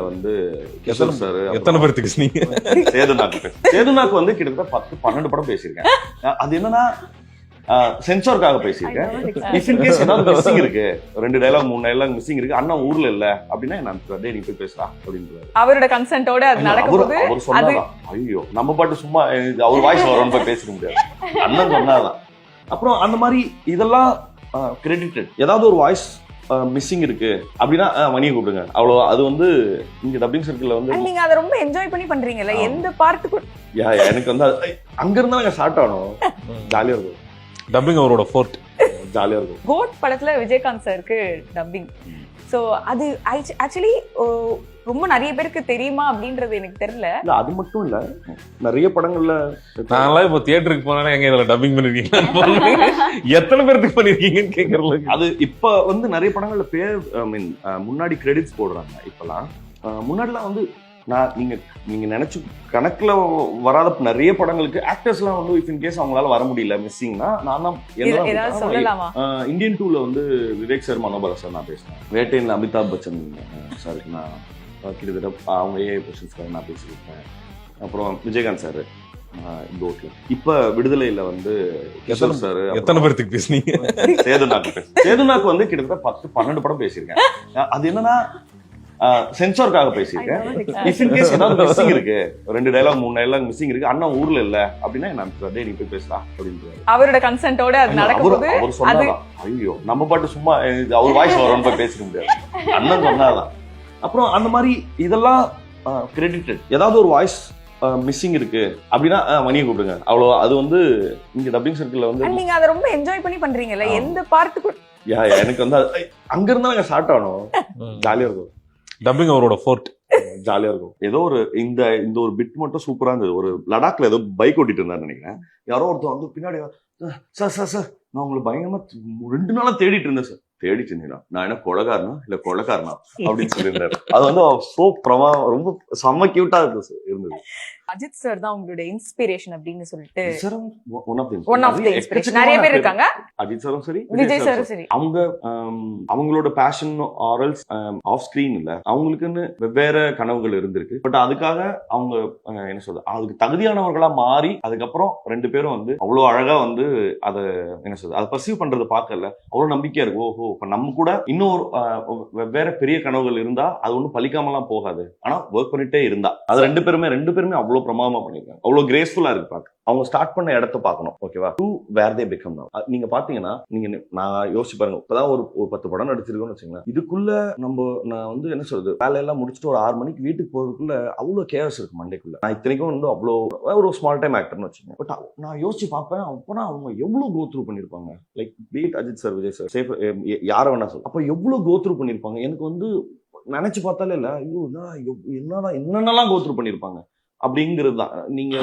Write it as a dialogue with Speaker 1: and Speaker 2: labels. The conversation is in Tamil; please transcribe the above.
Speaker 1: வந்து கிஷோர் சார்
Speaker 2: எத்தனை பேருக்கு நீங்க
Speaker 1: சேதுநாக்கு வந்து கிட்டத்தட்ட 10-12 படம் பேசியிருக்கேன். அது என்னன்னா சென்சார்க்காக பேசியிருக்கேன். இஃப் இன் கேஸ் ஏதாவது மிஸ்ஸிங் இருக்கு, 2 டயலாக் 3 டயலாக் மிஸ்ஸிங் இருக்கு, அண்ணா ஊர்ல இல்ல அப்படின்னா நான் டேய் நீ போய் பேசுறா அப்படின்றாரு.
Speaker 3: அவரோட கன்சென்ட்டோட அது நடக்கும்போது
Speaker 1: அவர் சொன்னாதான் ஐயோ நம்ம பாட்டு சும்மா அவர் வாய்ஸ் வரும்னு போய் பேசிக்க முடியாது. அண்ணன் சொன்னாதான். அப்புறம் அந்த மாதிரி இதெல்லாம் கிரெடிட்டட். ஏதாவது ஒரு வாய்ஸ் மிஸ்ஸிங் இருக்கு அப்படின்னா மணியை கூப்பிடுங்க அவ்வளோ. அது வந்து இங்க டப்பிங் சர்க்கிள்ல வந்து
Speaker 3: நீங்க அதை ரொம்ப என்ஜாய் பண்ணி பண்றீங்கல்ல, எந்த பார்ட்டுக்கு
Speaker 1: எனக்கு வந்து அங்க இருந்தா நாங்க ஸ்டார்ட் ஆனோம். ஜாலியா இருக்கும்.
Speaker 2: டப்பிங் அவரோட ஃபோர்ட்.
Speaker 1: ஜாலியா இருக்கும்.
Speaker 3: கோட் படத்துல விஜயகாந்த் சாருக்கு டப்பிங். ஸோ அது ஆக்சுவலி ரொம்ப நிறைய பேருக்கு தெரியுமா அப்படின்றது எனக்கு தெரியல.
Speaker 1: இல்ல அது மட்டும் இல்ல, நிறைய படங்கள்ல
Speaker 2: நான்லாம் இப்போ தியேட்டருக்கு போனா எங்க இதுல டப்பிங் பண்ணிருக்கீங்க, எத்தனை பேருக்கு பண்ணிருக்கீங்கன்னு கேக்குறல.
Speaker 1: அது இப்ப வந்து நிறைய படங்கள்ல பேர் முன்னாடி கிரெடிட்ஸ் போடுறாங்க. இப்பெல்லாம் முன்னாடிலாம் வந்து நீங்க நினைச்சு கணக்குல வராத நிறைய படங்களுக்கு ஆக்டர்ஸ் எல்லாம் வந்து இஃப் இன் கேஸ் அவங்களால வர முடியல மிஸ்ஸிங்னா நான் தான் இந்தியன் 2ல வந்து விவேக் சார் மனோபல சார் நான் பேசினேன். வேட்டையில அமிதாப் பச்சன் சார் நான் கிட்டத்தட்ட அவங்க ஏஐ கொஸ்டின்ஸ்க்காக நான் பேசியிருக்கேன். அப்புறம் விஜயகாந்த் சார் இப்ப விடுதலையில வந்து கிஷோர் சார்
Speaker 2: எத்தனை பேருக்கு பேசுனீங்க.
Speaker 1: சேதுநாக்கு வந்து கிட்டத்தட்ட 10-12 படம் பேசியிருக்கேன். அது என்னன்னா சென்சார்க்காக பேசியிருக்கேன். இஃப் இன் கேஸ் ஏதாவது மிஸ்ஸிங் இருக்கு, 2 டயலாக் 3 டயலாக் மிஸ்ஸிங் இருக்கு, அண்ணா ஊர்ல இல்ல அப்படின்னா நான் டேய் நீ போய் பேசுறா அப்படின்றாரு.
Speaker 3: அவரோட கன்சென்ட்டோட அது நடக்கும்போது
Speaker 1: அவர் சொன்னாதான் ஐயோ நம்ம பாட்டு சும்மா அவர் வாய்ஸ் வரும்னு போய் பேசிக்க முடியாது. அண்ணன் சொன்னாதான். அப்புறம் அந்த மாதிரி இதெல்லாம் கிரெடிட்டட். ஏதாவது ஒரு வாய்ஸ் மிஸ்ஸிங் இருக்கு அப்படின்னா மணியை கூப்பிடுங்க அவ்வளோ. அது வந்து இங்க டப்பிங் சர்க்கிள்ல வந்து
Speaker 3: நீங்க அதை ரொம்ப என்ஜாய் பண்ணி பண்றீங்கல்ல, எந்த பார்ட்டுக்கு
Speaker 1: எனக்கு வந்து அங்க இருந்தா நாங்க ஸ்டார்ட் ஆனோம். ஜாலியா இருக்கும்.
Speaker 2: டப்பிங் அவரோட ஃபோர்ட்.
Speaker 1: ஜாலியா இருக்கும். ஏதோ ஒரு இந்த ஒரு பிட் மட்டும் சூப்பரா இருந்தது. ஒரு லடாக்ல ஏதோ பைக் ஓட்டிட்டு இருந்தாரு நினைக்கிறேன். யாரோ ஒருத்தர் வந்து பின்னாடி சார் நான் உங்களை பயங்கரமா 2 நாளா தேடிட்டு இருந்தேன் சார். தேடிட்டு இருந்தீங்களா? நான் என்ன கொலைகாரனா இல்ல கொலைக்காரனா அப்படின்னு சொல்லியிருந்தாரு. அது வந்து சோ ரொம்ப செம்ம கியூட்டா இருந்தது.
Speaker 3: அஜித் சார் தான் உங்களுடைய இன்ஸ்பிரேஷன் அப்படின்னு சொல்லிட்டு
Speaker 1: ஒன் ஆஃப் தி
Speaker 3: இன்ஸ்பிரேஷன் நிறைய பேர் இருக்காங்க.
Speaker 1: அஜித் சாரும் சரி,
Speaker 3: விஜய் சாரும் சரி.
Speaker 1: அவங்களோட பேஷன் ஆரல்ஸ் ஆஃப் ஸ்கிரீன் இல்ல, அவங்களுக்குன்னு வெவ்வேறு கனவுகள் இருந்திருக்கு. பட் அதுக்காக அவங்க என்ன சொல்றது, அதுக்கு தகுதியானவர்களா மாறி அதுக்கப்புறம் 2 பேரும் வந்து அவ்வளவு அழகா வந்து அதை என்ன சொல்றது, அதை பர்சீவ் பண்றது பார்க்கல அவ்வளவு நம்பிக்கையா இருக்கு. ஓஹோ இப்ப நம்ம கூட இன்னொரு வெவ்வேறு பெரிய கனவுகள் இருந்தா அது ஒன்றும் பலிக்காமலாம் போகாது. ஆனா ஒர்க் பண்ணிட்டே இருந்தா அது 2 பேருமே அவ்வளவு பிரமாதமா பண்ணிருக்காங்க. அவ்வளவு கிரேஸ்ஃபுல்லா இருக்கு பார்க்க. அவங்க ஸ்டார்ட் பண்ண இடத்த பார்க்கணும். ஓகேவா? To where they become now. நீங்க பாத்தீங்கன்னா நான் யோசிச்சு பாருங்க, இப்பதான் ஒரு 10 படம் நடிச்சிருக்கோம்னு வச்சுங்களேன். இதுக்குள்ள நான் வந்து என்ன சொல்றது, வேலையெல்லாம் முடிச்சுட்டு ஒரு 6 மணிக்கு வீட்டுக்கு போறதுக்குள்ள அவ்வளவு கேர்ஸ் இருக்கு மண்டைக்குள்ள. நான் இத்தனைக்கும் வந்து அவ்வளோ ஒரு ஸ்மால் டைம் ஆக்டர்னு வச்சுக்கேன். பட் நான் யோசிச்சு பார்ப்பேன், அப்பனா அவங்க எவ்வளவு கோ த்ரூ பண்ணிருப்பாங்க. Like be it Ajith sir, Vijay sir, யார வேணா சொல்ல, அப்ப எவ்வளவு கோ த்ரூ பண்ணிருப்பாங்க. எனக்கு வந்து நினைச்சு பார்த்தாலே இல்ல, ஐயோ என்னென்னலாம் கோ த்ரூ பண்ணிருப்பாங்க அப்படிங்கிறது தான். நீங்க